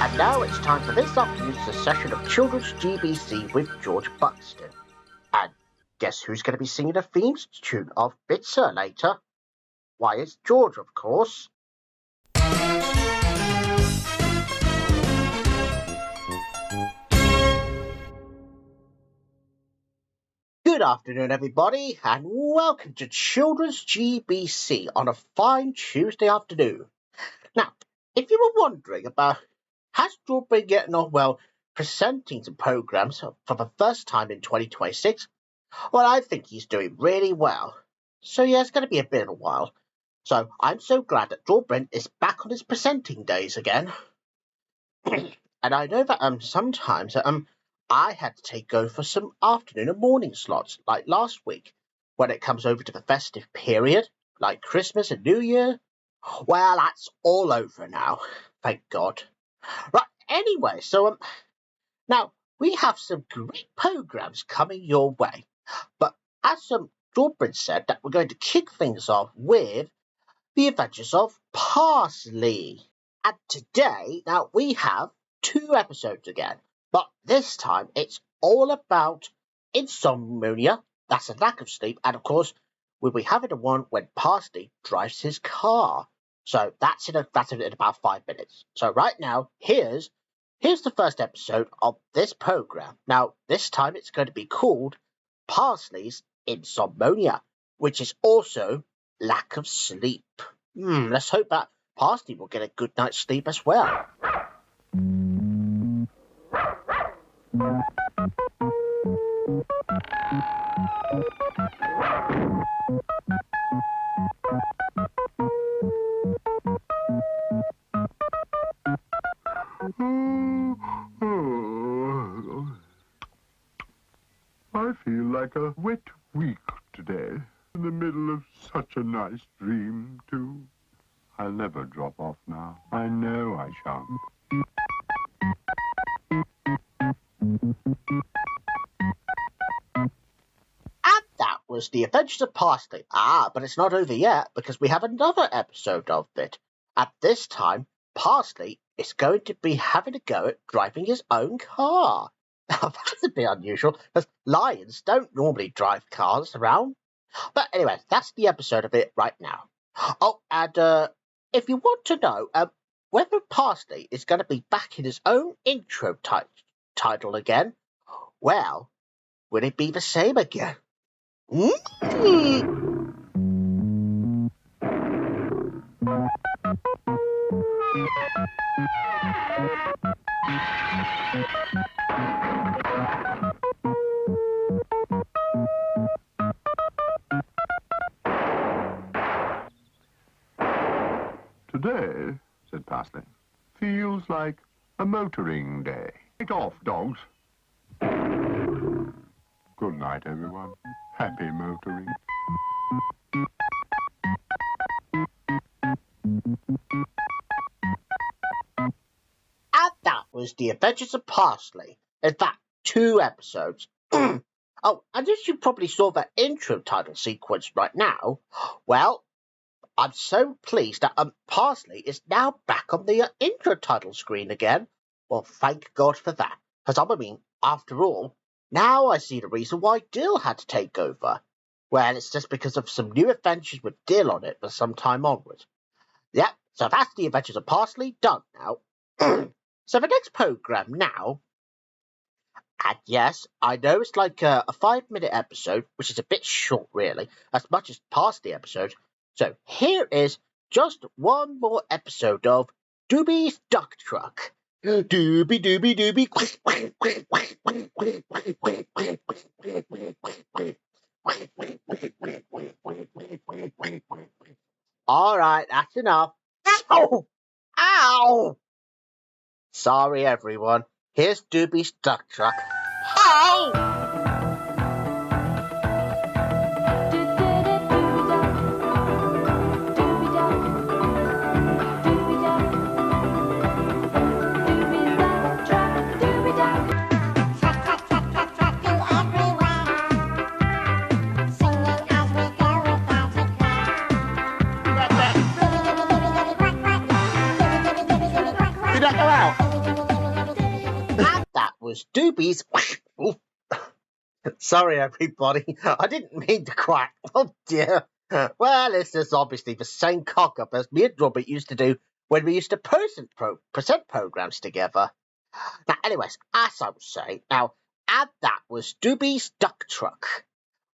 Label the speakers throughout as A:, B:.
A: And now it's time for this afternoon's session of Children's GBC with George Buxton. And guess who's going to be singing the theme tune of Bitsa later? Why, it's George, of course. Good afternoon, everybody, and welcome to Children's GBC on a fine Tuesday afternoon. Now, if you were wondering about has George been getting on well presenting some programs for the first time in 2026, well, I think he's doing really well. So yeah, it's going to be a bit of a while. So I'm so glad that George Brent is back on his presenting days again. And I know that sometimes I had to take over for some afternoon and morning slots, like last week, when it comes over to the festive period, like Christmas and New Year. Well, that's all over now, thank God. Right, anyway, so now we have some great programs coming your way. But as George Brent said, that we're going to kick things off with The Adventures of Parsley. And today, now we have 2 episodes again. But this time, it's all about insomnia, that's a lack of sleep, and of course, we'll be having the one when Parsley drives his car. So that's in about 5 minutes. So right now, here's the first episode of this program. Now, this time it's going to be called Parsley's Insomnia, which is also lack of sleep. Let's hope that Parsley will get a good night's sleep as well.
B: I feel like a wet week today. In the middle of such a nice dream, too. I'll never drop off now. I know I shan't.
A: And that was The Adventures of Parsley. But it's not over yet, because we have another episode of it. At this time, Parsley is going to be having a go at driving his own car. Now, that's a bit unusual, because lions don't normally drive cars around. But anyway, that's the episode of it right now. Oh, and if you want to know whether Parsley is going to be back in his own intro title again, well, will it be the same again?
B: Today, said Parsley, feels like a motoring day. Get off, dogs. Good night, everyone. Happy motoring.
A: And that was The Adventures of Parsley. In fact, 2 episodes. Oh, and as you probably saw that intro title sequence right now, well, I'm so pleased that Parsley is now back on the intro title screen again. Well, thank God for that. Because after all, now I see the reason why Dill had to take over. Well, it's just because of some new adventures with Dill on it for some time onwards. Yep, so that's The Adventures of Parsley done now. So the next program now, and yes, I know it's like a 5-minute episode, which is a bit short really, as much as past the episode. So here is just one more episode of Doobie's Duck Truck. Doobie doobie doobie. All right, that's enough. Ow! Ow! Sorry, everyone. Here's Doobie's Duck Truck. Ow! Did that go out? was Doobie's... Sorry, everybody. I didn't mean to quack. Oh, dear. Well, this is obviously the same cock-up as me and Robert used to do when we used to present programs together. Now, anyways, as I was saying, and that was Doobie's Duck Truck.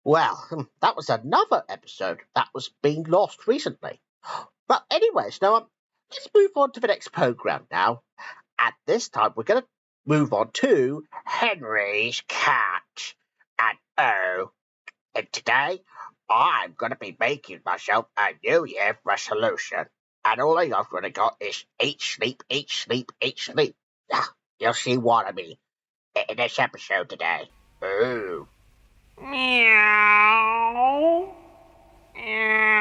A: Well, that was another episode that was being lost recently. But anyways, let's move on to the next program now. At this time, we're going to move on to Henry's Cat. And today, I'm going to be making myself a New Year resolution. And all I've really got is eat, sleep, eat, sleep, eat, sleep. You'll see what I mean in this episode today. Ooh.
C: Meow. Meow.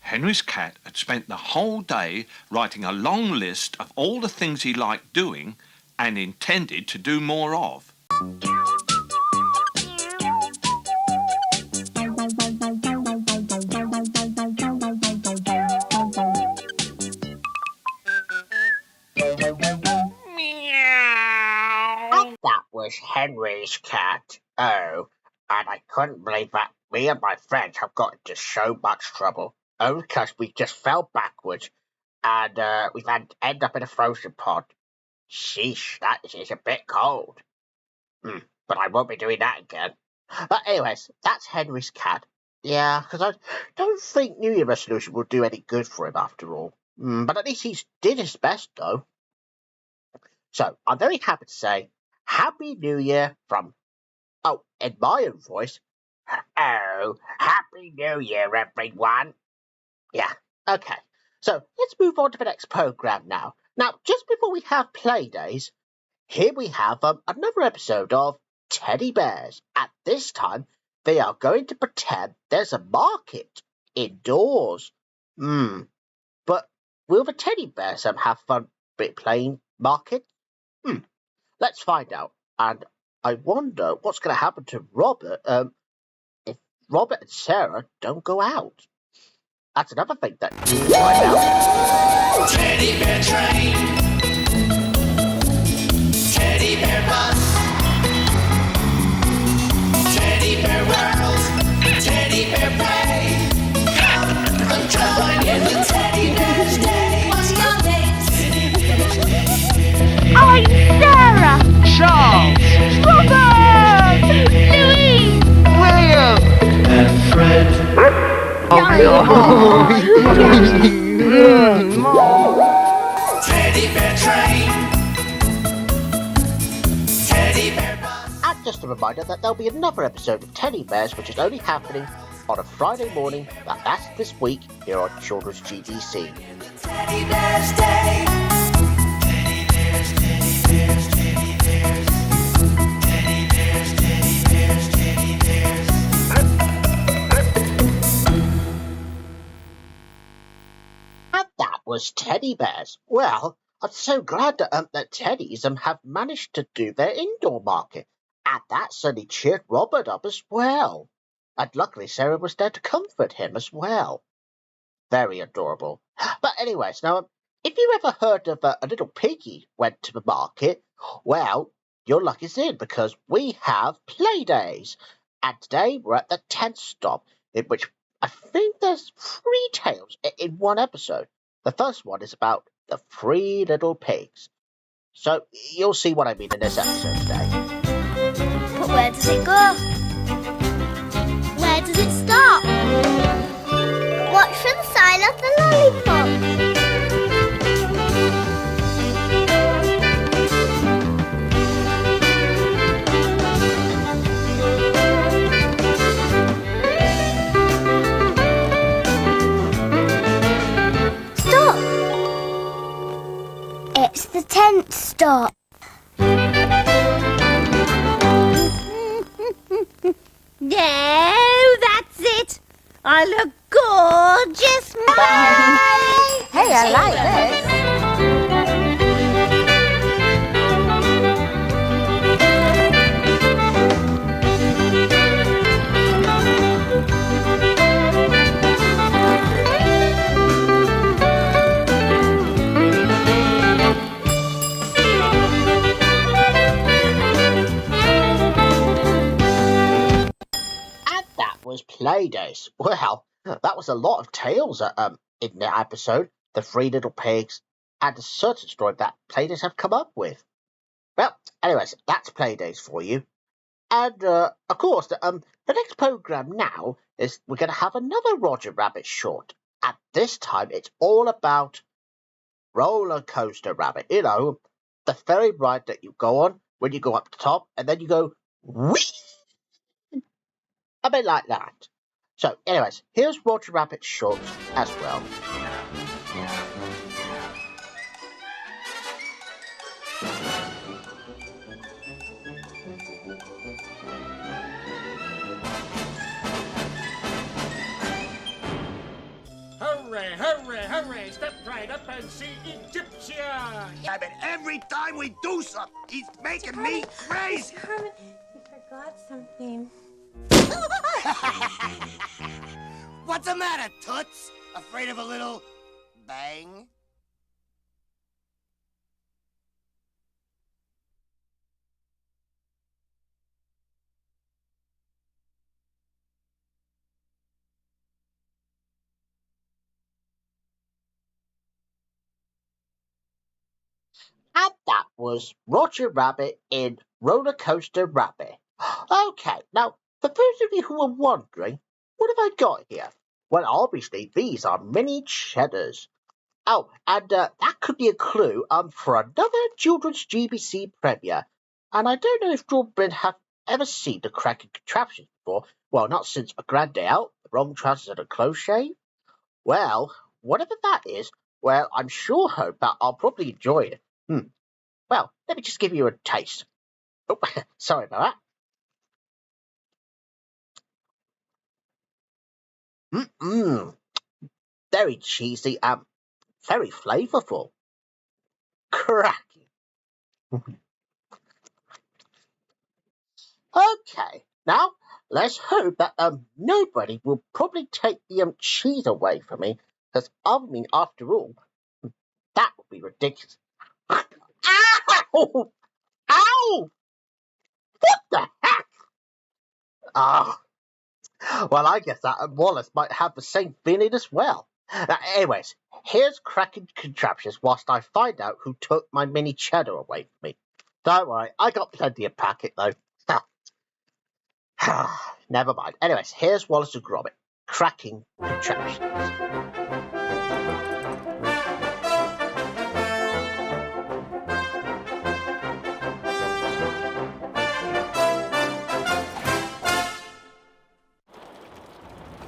D: Henry's cat had spent the whole day writing a long list of all the things he liked doing and intended to do more of.
A: And that was Henry's cat. Oh, and I couldn't believe that me and my friends have got into so much trouble. Only because we just fell backwards and we've ended up in a frozen pond. Sheesh, that is a bit cold. But I won't be doing that again. But anyways, that's Henry's cat. Yeah, because I don't think New Year resolution will do any good for him after all. But at least he did his best, though. So I'm very happy to say Happy New Year from, in my own voice. Oh, Happy New Year, everyone. Yeah, okay. So let's move on to the next program now. Now, just before we have play days, here we have another episode of Teddy Bears. At this time, they are going to pretend there's a market indoors. But will the Teddy Bears have fun playing market? Let's find out. And I wonder what's going to happen to Robert if Robert and Sarah don't go out. That's another thing that you can find out.
E: Teddy bear train, teddy bear bus, teddy bear world, teddy bear play. Come and join in the teddy bear's day. What's your name? Teddy bears, teddy bears.
C: I'm Sarah.
F: Charles,
C: Robert. Louise.
F: William,
E: And Fred.
C: Teddy
E: bear train, teddy bear bus.
A: And just a reminder that there'll be another episode of Teddy Bears, which is only happening on a Friday morning. That's this week here on Children's GBC.
E: Teddy bear's day. Teddy bears, teddy bears, teddy bears. Teddy bears, teddy bears, teddy bears.
A: And that was Teddy Bears. Well, I'm so glad that Teddies have managed to do their indoor market. And that certainly cheered Robert up as well. And luckily Sarah was there to comfort him as well. Very adorable. But anyways, now, if you ever heard of a little piggy went to the market, well, your luck is in because we have play days. And today we're at the 10th stop, in which I think there's 3 tales in one episode. The first one is about the 3 little pigs. So you'll see what I mean in this episode today.
G: But where does it go? Where does it stop? Watch for the sign of the lollipop. Stop! It's the 10th stop.
C: No, that's it. I look
G: Gorgeous me!
C: Hey, I like this.
A: And that was Playdays. Well, that was a lot of tales in the episode. The Three Little Pigs and a certain story that Playdays have come up with. Well, anyways, that's Playdays for you. And of course, the next program now is we're going to have another Roger Rabbit short. And this time it's all about Roller Coaster Rabbit. You know, the ferry ride that you go on when you go up the top and then you go whee! A bit like that. So, anyways, here's Roger Rabbit's short as well.
H: Hooray, hooray, hooray! Step right up and see Egyptian!
I: Yeah, but every time we do something, he's making me crazy.
J: Carmen, you forgot something.
I: What's the matter, Toots? Afraid of a little bang?
A: And that was Roger Rabbit in Roller Coaster Rabbit. Okay, now, for those of you who are wondering, what have I got here? Well, obviously, these are mini cheddars. Oh, and that could be a clue for another children's GBC premiere. And I don't know if Jordan have ever seen the cracking contraptions before. Well, not since A Grand Day Out, The Wrong Trousers and a Close Shave. Well, whatever that is, well, I'm sure that I'll probably enjoy it. Well, let me just give you a taste. Oh, sorry about that. Very cheesy, very flavourful. Cracking. Okay, now let's hope that nobody will probably take the cheese away from me, because after all, that would be ridiculous. Ow! Ow! What the heck? Ah, well, I guess that Wallace might have the same feeling as well. Anyways, here's cracking contraptions whilst I find out who took my mini cheddar away from me. Don't worry, I got plenty of packet though. Never mind. Anyways, here's Wallace and Gromit. Cracking contraptions.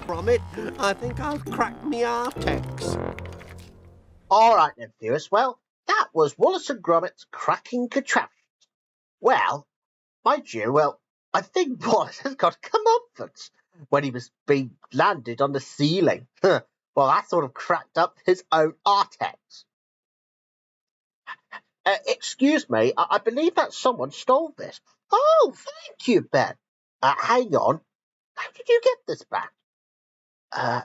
K: Gromit, I think I'll crack me artex.
A: Alright then, viewers. Well, that was Wallace and Gromit's cracking contraptions. Well, mind you, I think Wallace has got comeuppance when he was being landed on the ceiling. Well, that sort of cracked up his own artex. Excuse me, I believe that someone stole this. Oh, thank you, Ben. Hang on. How did you get this back?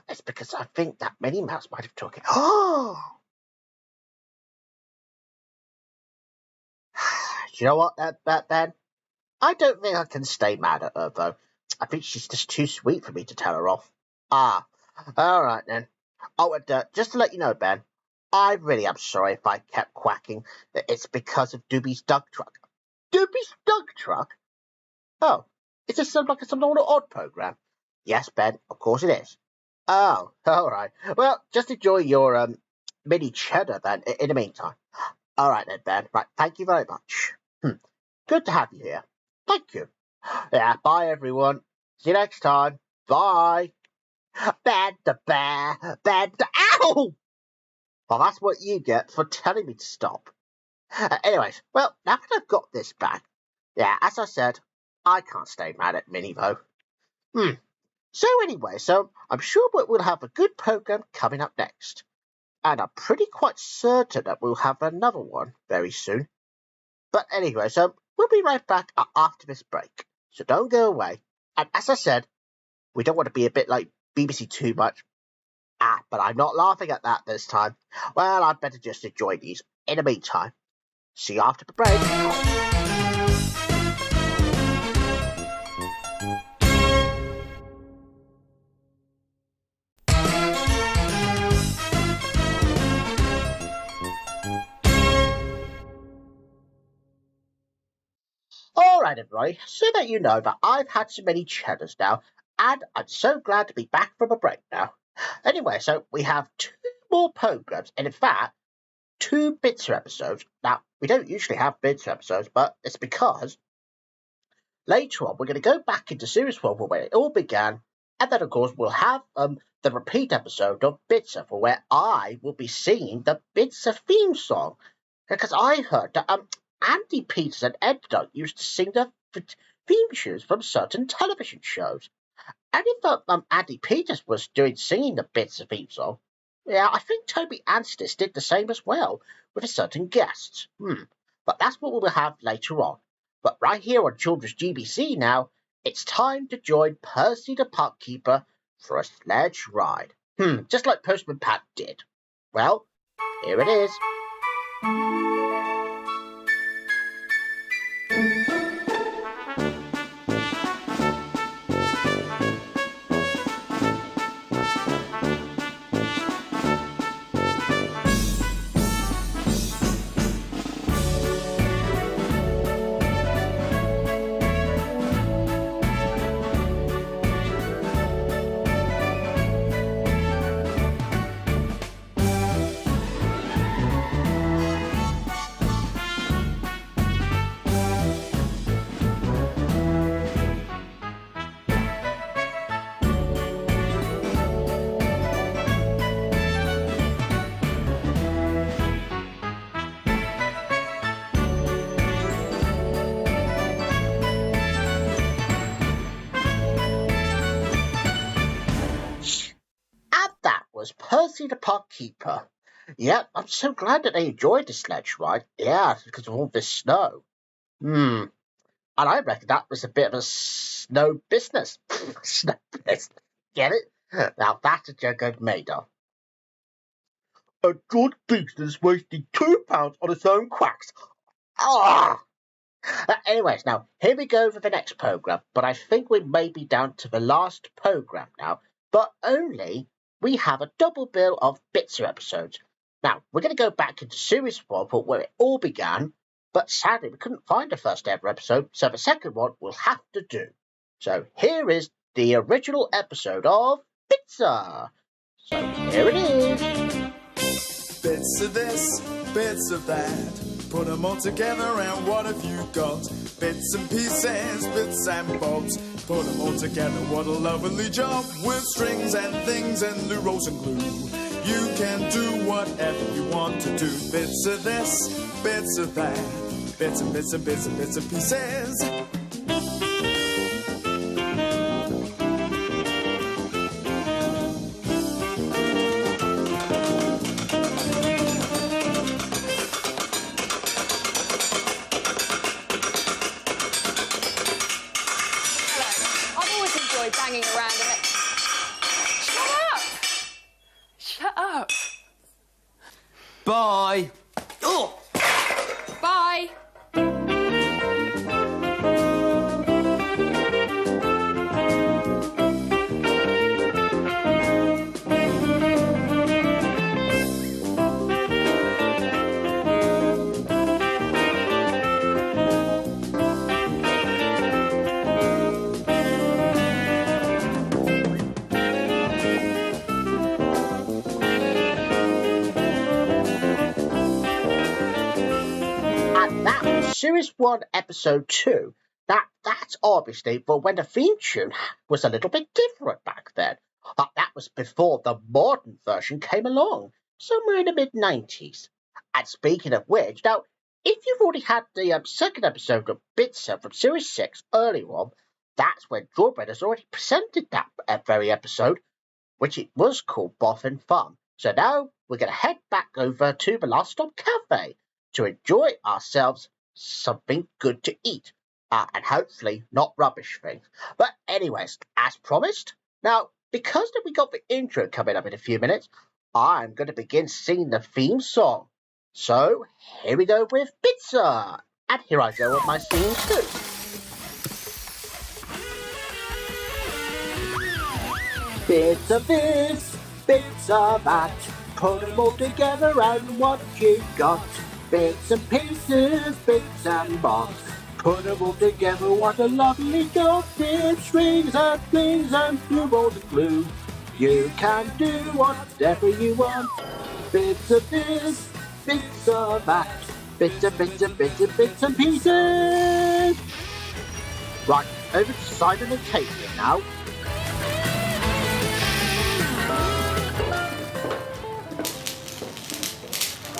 A: It's because I think that Minnie Mouse might have took it. Oh! Do you know what, Ben? I don't think I can stay mad at her, though. I think she's just too sweet for me to tell her off. Ah, all right then. Oh, and just to let you know, Ben, I really am sorry if I kept quacking. It's because of Doobie's Duck Truck. Doobie's Duck Truck? Oh, is this some odd program? Yes, Ben, of course it is. Oh, all right. Well, just enjoy your mini cheddar then. In the meantime. All right then, Ben. Right, thank you very much. Good to have you here. Thank you. Yeah, bye everyone. See you next time. Bye. Ben the bear. Ben the ow! Well, that's what you get for telling me to stop. Anyways, well, now that I've got this back, yeah, as I said, I can't stay mad at Minnie though. So anyway, I'm sure we'll have a good program coming up next. And I'm pretty quite certain that we'll have another one very soon. But anyway, we'll be right back after this break. So don't go away. And as I said, we don't want to be a bit like BBC too much. But I'm not laughing at that this time. Well, I'd better just enjoy these. In the meantime, see you after the break. Alright everybody, so that you know that I've had so many cheddars now, and I'm so glad to be back from a break now. Anyway, so we have 2 more programs, and in fact, 2 Bitsa episodes. Now, we don't usually have Bitsa episodes, but it's because later on we're going to go back into Series 1 where it all began, and then of course we'll have the repeat episode of Bitsa for where I will be singing the Bitsa theme song. Because I heard that Andy Peters and Ed Dunn used to sing the theme tunes from certain television shows. And if Andy Peters was singing the Bitsa theme song, yeah, I think Toby Anstis did the same as well, with a certain guest. But that's what we'll have later on. But right here on Children's GBC now, it's time to join Percy the Park Keeper for a sledge ride. Just like Postman Pat did. Well, here it is. Percy the Park Keeper. Yeah, I'm so glad that they enjoyed the sledge ride. Yeah, because of all this snow. And I reckon that was a bit of a snow business. Snow business. Get it? Now that's a joke I've made of. George Buxton's wasting £2 on his own quacks. Anyways, now here we go for the next program. But I think we may be down to the last program now. But only we have a double bill of Bitsa episodes. Now, we're going to go back into Series 1 for where it all began, but sadly we couldn't find the first ever episode, so the second one will have to do. So here is the original episode of Bitsa. So here it is.
L: Bits of this, bits of that, put them all together and what have you got? Bits and pieces, bits and bobs, put them all together, what a lovely job. With strings and things and loo rolls and glue, you can do whatever you want to do. Bits of this, bits of that, bits and bits and bits and bits and pieces.
M: Banging around a bit. Shut up! Shut up.
L: Bye. Oh.
M: Bye.
A: Series 1, Episode 2. That's obviously for when the theme tune was a little bit different back then. That was before the modern version came along, somewhere in the mid-90s. And speaking of which, now, if you've already had the second episode of Bitsa from Series 6 earlier on, that's when Drawbread has already presented that very episode, which it was called Boffin Farm. So now we're going to head back over to the Last Stop Cafe to enjoy ourselves something good to eat. And hopefully not rubbish things. But anyways, as promised, now because we got the intro coming up in a few minutes, I'm going to begin singing the theme song. So here we go with Bitsa. And here I go with my singing too. Bits of this, bits of that, put them all together and what you got. Bits and pieces, bits and bobs, put them all together, what a lovely job. Bits, rings and things and glue all the glue. You can do whatever you want. Bits of this, bits of that, bits and pieces. Right, over to Simon and Kate here now.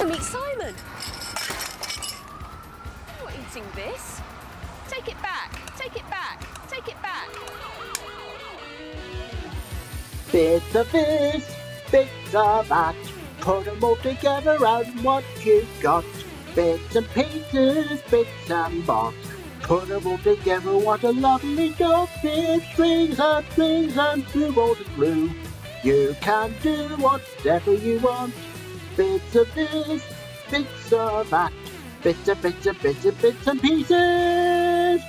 M: Meet Simon. You're not eating this. Take it back. Take it back. Take it back.
A: Bits of this, bits of that, put them all together and what you got. Bits and pieces, bits and bobs, put them all together, what a lovely job. Bits, rings and things and glue all the glue. You can do whatever you want. Bits of this, bits of that, bits and pieces.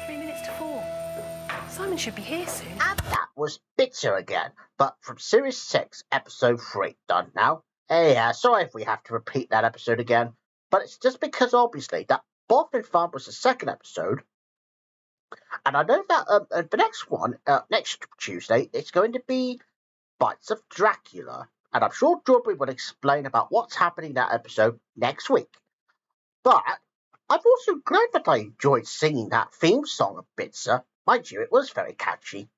M: 3 minutes to 4. Simon should be here soon.
A: And that was Bitsa again, but from Series 6, Episode 3. Done now. Yeah, sorry if we have to repeat that episode again, but it's just because obviously that Boffin Farm was the second episode, and I know that the next one, next Tuesday, it's going to be Bites of Dracula. And I'm sure Drawbread will explain about what's happening in that episode next week. But I'm also glad that I enjoyed singing that theme song of Bitsa. Mind you, it was very catchy.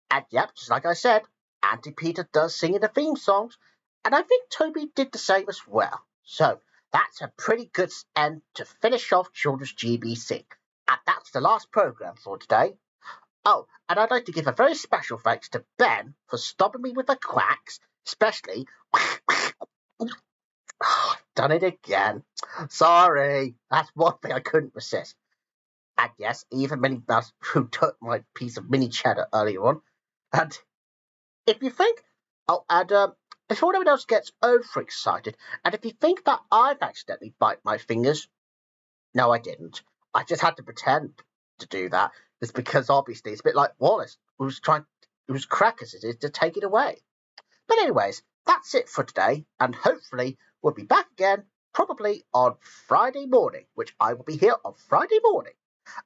A: And yep, just like I said, Auntie Peter does sing in the theme songs, and I think Toby did the same as well. So that's a pretty good end to finish off Children's GBC. And that's the last programme for today. Oh, and I'd like to give a very special thanks to Ben for stopping me with the quacks. Especially, done it again. Sorry, that's one thing I couldn't resist. And yes, even Minnie Mouse, who took my piece of mini cheddar earlier on. And if you think, before anyone else gets overexcited, and if you think that I've accidentally bite my fingers, no, I didn't. I just had to pretend to do that. It's because obviously it's a bit like Wallace, who's crackers it is to take it away. But anyways, that's it for today, and hopefully we'll be back again, probably on Friday morning, which I will be here on Friday morning.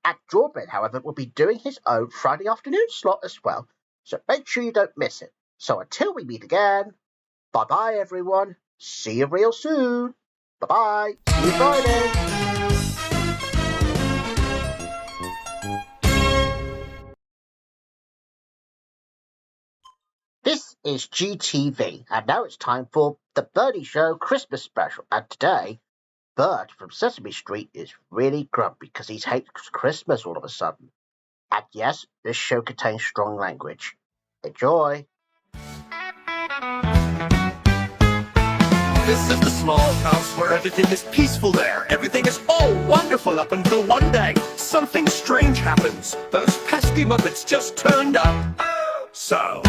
A: And Drawbread, however, will be doing his own Friday afternoon slot as well, so make sure you don't miss it. So until we meet again, bye-bye everyone, see you real soon, bye-bye, see you Friday. This is GTV, and now it's time for the Birdie Show Christmas special. And today, Bert from Sesame Street is really grumpy because he hates Christmas all of a sudden. And yes, this show contains strong language. Enjoy!
N: This is the small house where everything is peaceful there. Everything is all wonderful up until one day something strange happens. Those pesky Muppets just turned up. So,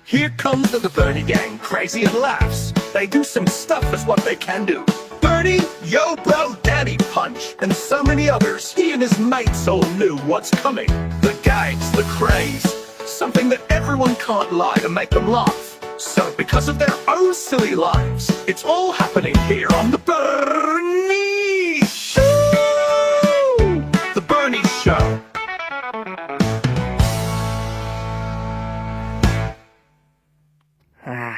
N: here comes the Bernie gang, crazy and laughs. They do some stuff is what they can do. Bernie, Yo Bro, Daddy Punch, and so many others. He and his mates all knew what's coming. The gags, the craze, something that everyone can't lie to make them laugh. So because of their own silly lives, it's all happening here on the Bernie Show! The Bernie Show.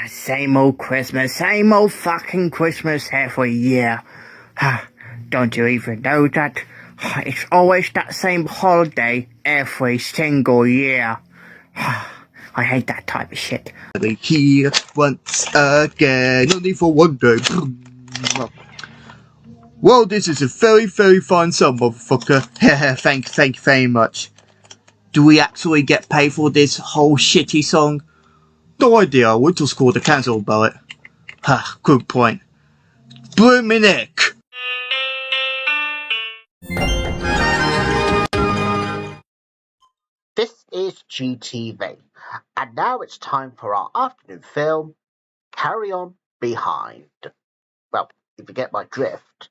F: Same old Christmas, same old fucking Christmas every year. Don't you even know that? It's always that same holiday every single year. I hate that type of shit.
O: Here once again, only for one day. Well, this is a very, very fun song, motherfucker. Thank you very much.
F: Do we actually get paid for this whole shitty song? No idea, we just called the cancel about it. Ha, good point. Bloomin' Nick!
A: This is GTV, and now it's time for our afternoon film, Carry On Behind. Well, if you get my drift,